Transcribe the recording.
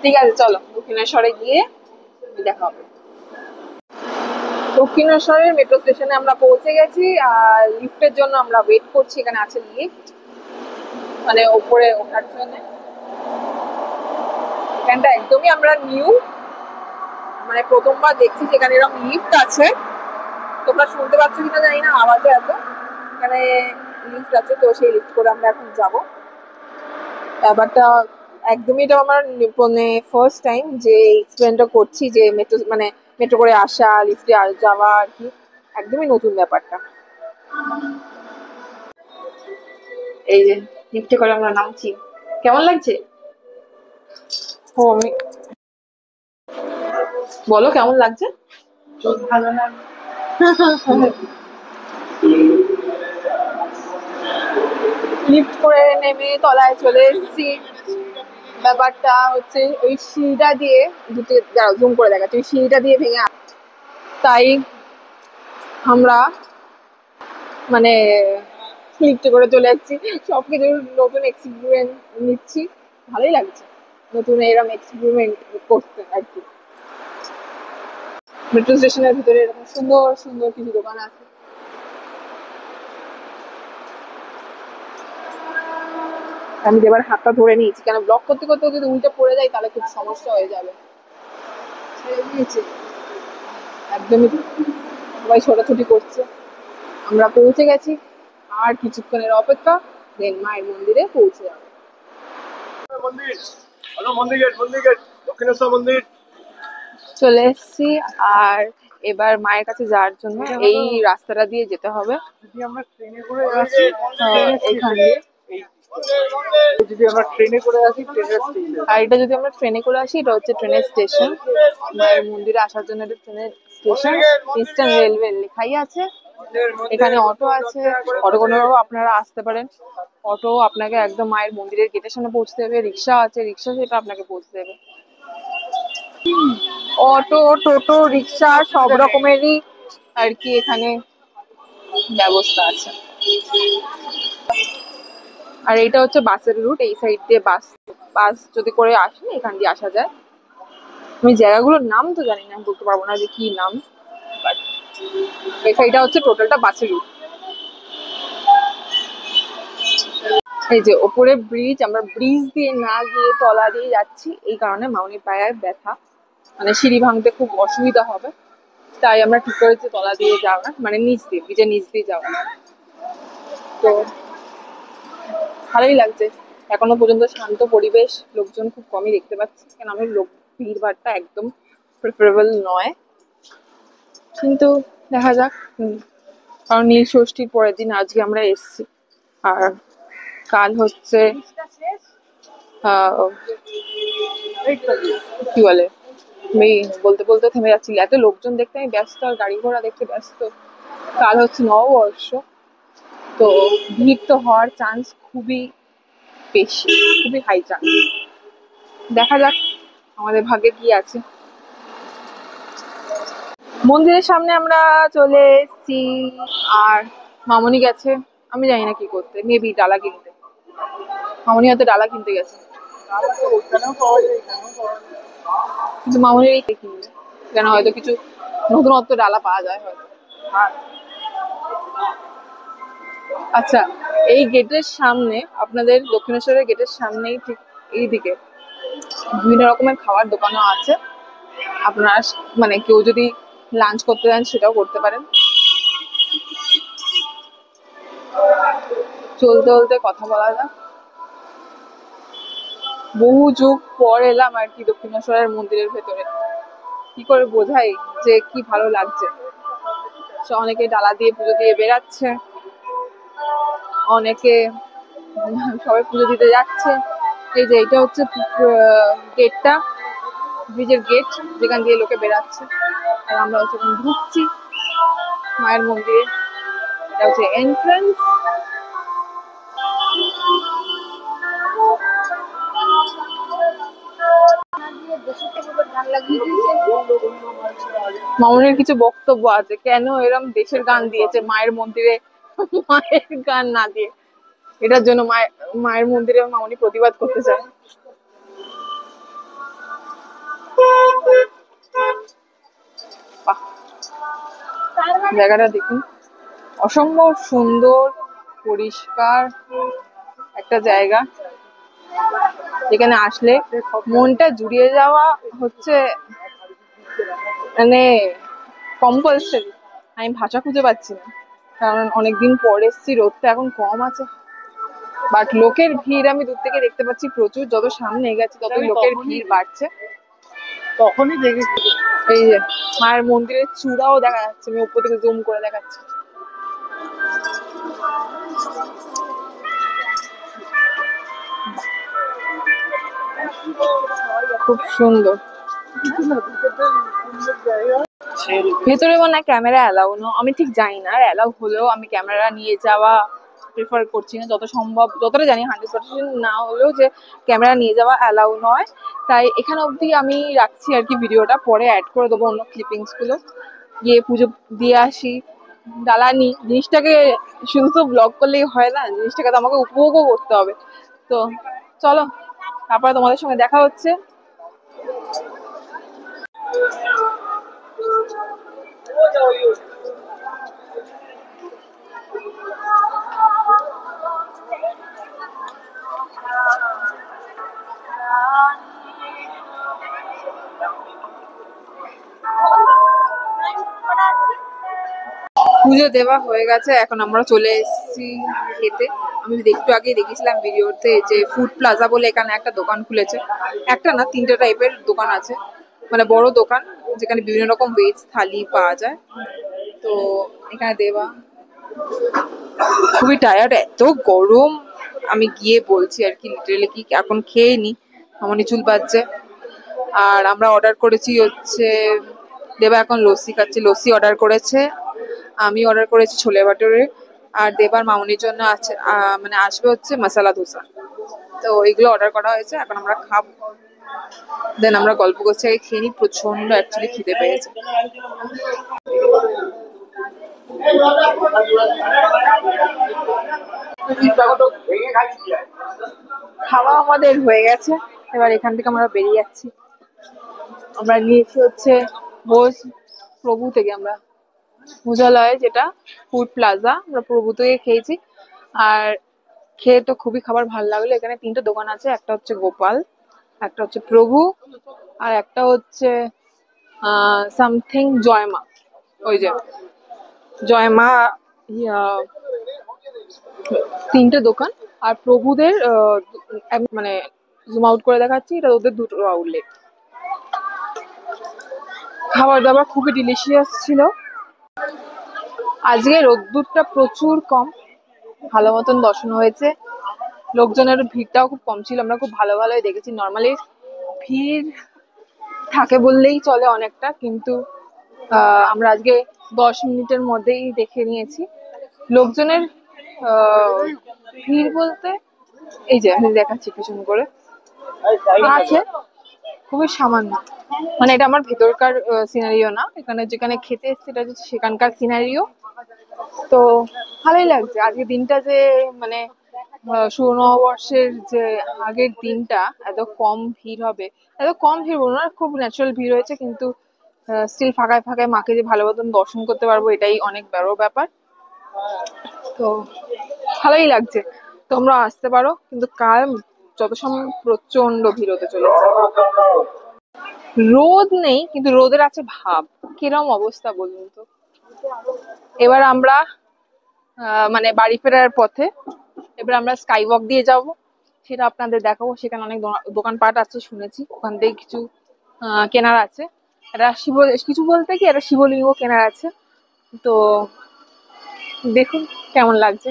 ঠিক আছে, চলো দক্ষিণেশ্বরে গিয়ে দেখা হবে। দক্ষিণেশ্বরের মেট্রো স্টেশনে আমরা পৌঁছে গেছি, আর লিফটের জন্য আমরা ওয়েট করছি। এখানে আছে লিফট, মানে ওপরে ওঠার জন্য। এখানটা একদমই আমরা নিউ, মানে প্রথমবার দেখছি যেখানে এরকম লিফট আছে। তোমরা শুনতে পাচ্ছ কিনা জানি না আওয়াজে এত, এখানে লিফট আছে, তো সেই লিফট করে আমরা এখন যাবো। ব্যাপারটা একদমই, এটা আমার মানে ফার্স্ট টাইম যে এক্সপ্লেনটা করছি, যে মেট্রো মানে মেট্রো করে আসা, লিফটে যাওয়া আর কি, একদমই নতুন ব্যাপারটা। এই যে লিফটে করে আমরা নামছি, কেমন লাগছে? ও আমি বলো কেমন লাগছে? ভালো লাগে। লিফট করে নেমে তলায় চলে এসেছি। ব্যাপারটা হচ্ছে ওই সিঁড়িটা দিয়ে দুটো জুম করে দেখাচ্ছি, ওই সিঁড়িটা দিয়ে ভেঙে তাই আমরা মানে লিফটে করে চলে যাচ্ছি। সবকিছু নতুন এক্সপিরিয়েন্স নিচ্ছি, ভালোই লাগছে নতুন এরকম এক্সপেরিমেন্ট করতে আর কি। মেট্রো স্টেশনের ভিতরে এরকম সুন্দর সুন্দর কিছু দোকান আছে। আমি এবার হাতটা ধরে নিয়েছি, কেন ব্লক করতে করতে যদি উল্টে পড়ে যায় তাহলে খুব সমস্যা হয়ে যাবে। ছেড়ে দিয়েছি একদমই, সবাই ছোটাছুটি করছে। আমরা পৌঁছে গেছি, আর কিছুক্ষণের অপেক্ষা, দেন মায়ের মন্দিরে পৌঁছে যাবো। দক্ষিণেশ্বর মন্দির চলে এসেছি, আর এবার মায়ের কাছে যাওয়ার জন্য এই রাস্তাটা দিয়ে যেতে হবে। যদি আমরা ট্রেনে করে আসি, এখান দিয়ে যদি আমরা ট্রেনে করে আসি, ট্রেনের আর এটা যদি আমরা ট্রেনে করে আসি, এটা হচ্ছে ট্রেনের স্টেশন। মায়ের মন্দিরে আসার জন্য এটা ট্রেনের স্টেশন, ইস্টার্ন রেলওয়ে লেখাই আছে। এখানে অটো আছে, অটো কোনোভাবে আপনারা আসতে পারেন। অটো আপনাকে একদম মায়ের মন্দিরের গেটের সামনে পৌঁছে দেবে, রিক্সা আছে, রিক্সা সেটা আপনাকে পৌঁছে দেবে। অটো, টোটো, রিক্সা সব রকমেরই আর কি এখানে ব্যবস্থা আছে। আর এইটা হচ্ছে বাসের রুট, এই সাইড দিয়ে বাস বাস যদি করে আসেন এখান দিয়ে আসা যায়। আমি জায়গাগুলোর নাম তো জানি না, বলতে পারবো না যে কি নাম, বাট এটা হচ্ছে টোটালটা বাসের রুট। এই যে ওপরে ব্রিজ, আমরা ব্রিজ দিয়ে না গিয়ে তলা দিয়ে যাচ্ছি, এই কারণে মাউনির পায়ে ব্যথা, মানে সিঁড়ি ভাঙতে খুব অসুবিধা হবে, তাই আমরা ঠিক করেছি তলা দিয়ে যাওয়া, মানে নিচ দিয়ে, ব্রিজের নিচ দিয়ে যাওয়া। তো ভালোই লাগছে, এখনো পর্যন্ত শান্ত পরিবেশ, লোকজন খুব কমই দেখতে পাচ্ছি, কেন আমি লোক ভিড়ভাড়টা একদম প্রেফারেবল নয়, কিন্তু দেখা যাক। কারণ নীল ষষ্ঠীর পরের দিন আজকে আমরা এসছি, আর কাল হচ্ছে কি বলে, আমি বলতে বলতে থেমে যাচ্ছি, এত লোকজন দেখতে আমি ব্যস্ত, আর গাড়ি ঘোড়া দেখতে ব্যস্ত। কাল হচ্ছে নববর্ষ, তো ভিড় তো হওয়ার চান্স খুবই বেশি, খুবই হাই চান্স। দেখা যাক আমাদের ভাগ্যে কি আছে। মন্দিরের সামনে আমরা চলে এসেছি, আর মামনি গেছে, আমি জানি না কি করতে, মেবি ডালা কিনতে। মামনি হয়তো ডালা কিনতে গেছে, কিন্তু মামনির এই কিনবে, কেন হয়তো কিছু নতুনত্ব ডালা পাওয়া যায় হয়তো। আচ্ছা, এই গেটের সামনে, আপনাদের দক্ষিণেশ্বরের গেটের সামনেই ঠিক এইদিকে বিভিন্ন রকমের খাবার দোকানও আছে। আপনারা মানে কেউ যদি লাঞ্চ করতে চান সেটাও করতে পারেন। চলতে চলতে কথা বলা যাক। বহু যুগ পর এলাম আর কি দক্ষিণেশ্বরের মন্দিরের ভেতরে, কি করে বোঝাই যে কি ভালো লাগছে। অনেকে ডালা দিয়ে পুজো দিয়ে বেরাচ্ছে, অনেকে সবাই পুজো দিতে যাচ্ছে। এই যে এটা হচ্ছে গেটটা, ব্রিজের গেট, যেখান দিয়ে লোকে বেরাচ্ছে, আর আমরা হচ্ছে ঢুকছি মায়ের মন্দিরে। এটা হচ্ছে এন্ট্রান্স। মামুনের কিছু বক্তব্য আছে, কেন এরম দেশের গান দিয়েছে মায়ের মন্দিরে, মায়ের গান না দিয়ে। এটার জন্য মায়ের মন্দিরে মামনি প্রতিবাদ করতে চায়। বাহ, জায়গাটা দেখুন, অসম্ভব সুন্দর পরিষ্কার একটা জায়গা, যেখানে আসলে মনটা জুড়িয়ে যাওয়া হচ্ছে মানে কম্পালসারি। আমি ভাষা খুঁজে পাচ্ছি না, কারণ অনেকদিন পর এসছি, রোদটা এখন কম আছে, বাট লোকের ভিড় আমি দূর থেকে দেখতে পাচ্ছি প্রচুর। যত সামনে গেছে তত লোকের ভিড় বাড়ছে। তখনই দেখেছি। এই যে মায়ের মন্দিরের চূড়াও দেখা যাচ্ছে, আমি উপর থেকে জুম করে দেখাচ্ছি। খুব সুন্দর। ভেতরে মনে হয় ক্যামেরা অ্যালাউ না, আমি ঠিক জানি না, আর অ্যালাউ হলেও আমি ক্যামেরা নিয়ে যাওয়া প্রেফার করছি না। যত সম্ভব, যতটা জানি 100% না হলেও যে ক্যামেরা নিয়ে যাওয়া অ্যালাউ নয়, তাই এখানে অবধি আমি রাখছি আর কি। ভিডিওটা পরে অ্যাড করে দেবো অন্য ক্লিপিংস গুলো। গিয়ে পুজো দিয়ে আসি, জ্বালানি জিনিসটাকে শুধু তো ব্লগ করলেই হয় না, জিনিসটাকে তো আমাকে উপভোগও করতে হবে। তো চলো, তারপরে তোমাদের সঙ্গে দেখা হচ্ছে। পুজো দেওয়া হয়ে গেছে, এখন আমরা চলে এসেছি খেতে। আমি একটু আগে দেখেছিলাম ভিডিওতে যে ফুড প্লাজা বলে এখানে একটা দোকান খুলেছে। একটা না, 3টে টাইপের দোকান আছে, মানে বড় দোকান, যেখানে বিভিন্ন রকম ভেজ থালি পাওয়া যায়। তো এখানে দেওয়া, খুবই টায়ার্ড, এত গরম। আমি গিয়ে বলছি আর কি, লিটারেলি কি এখন খেয়ে নি, আমার চুল বাজছে। আর আমরা অর্ডার করেছি হচ্ছে, দেবা এখন লস্যি খাচ্ছে, লস্যি অর্ডার করেছে। আমি অর্ডার করেছি ছোলে ভাটুরে। আর দেবার মামনির জন্য আছে মানে আসবে হচ্ছে মশলা ধোসা। তো এইগুলো অর্ডার করা হয়েছে, এখন আমরা খাবো, দেন আমরা গল্প করছি, আগে খেয়ে নি, প্রচন্ড অ্যাকচুয়ালি খিদে পেয়েছে। খাওয়া আমাদের হয়ে গেছে, এবার এখান থেকে আমরা বেরিয়ে যাচ্ছি। আমরা নিয়েছি হচ্ছে ঘোষ প্রভু থেকে, আমরা ভোজালয় যেটা ফুড প্লাজা, আমরা প্রভু থেকে খেয়েছি। আর খেয়ে তো খুবই খাবার ভালো লাগলো। এখানে 3টে দোকান আছে, একটা হচ্ছে গোপাল, একটা হচ্ছে প্রভু, আর একটা হচ্ছে সামথিং জয়মা। ওই যে জয়মা, 3টে দোকান। আর প্রভুদের মানে জুম আউট করে দেখাচ্ছি, এটা ওদের 2টো আউটলেট। খাবার দাবার খুবই ডিলিশিয়াস ছিল। আজকে রোদ্দুরটা প্রচুর কম, ভালো মতন দর্শন হয়েছে। লোকজনের ভিড়টাও খুব কম ছিল, আমরা খুব ভালোই দেখেছি। নর্মালি ভিড় থাকে বললেই চলে অনেকটা, কিন্তু আমরা আজকে 10 মিনিটের মধ্যেই দেখে নিয়েছি। লোকজনের ভিড় বলতে এই যে আমি দেখাচ্ছি পিছন করে আছে, খুবই সামান্য। মানে এটা আমার ভেতরকার সিনারিও না, এখানে যেখানে খেতে এসেছে এটা হচ্ছে সেখানকার সিনারিও। তো ভালোই লাগছে আজকে দিনটা, যে মানে শুভ নববর্ষের যে আগের দিনটা এত কম ভিড় হবে। এত কম ভিড় বলবো না, খুব ন্যাচারাল ভিড় হয়েছে, কিন্তু স্টিল ফাঁকায় ফাঁকায় মাকে যে ভালো মতন দর্শন করতে পারবো, এটাই অনেক বড় ব্যাপার। তো ভালোই লাগছে, তোমরা আসতে পারো, কিন্তু কাল যত সম্ভব প্রচন্ড ভিড় হতে চলেছে। রোদ নেই, কিন্তু রোদের আছে ভাব। কিরম অবস্থা বলুন তো। এবার আমরা মানে বাড়ি ফেরার পথে এবার আমরা স্কাই ওয়াক দিয়ে যাব, সেটা আপনাদের দেখাবো। সেখানে অনেক দোকানপাট আছে শুনেছি, ওখান থেকে কিছু কেনার আছে। এটা কিছু বলতে কি, এটা শিবলিঙ্গ কেনার আছে। তো দেখুন কেমন লাগছে।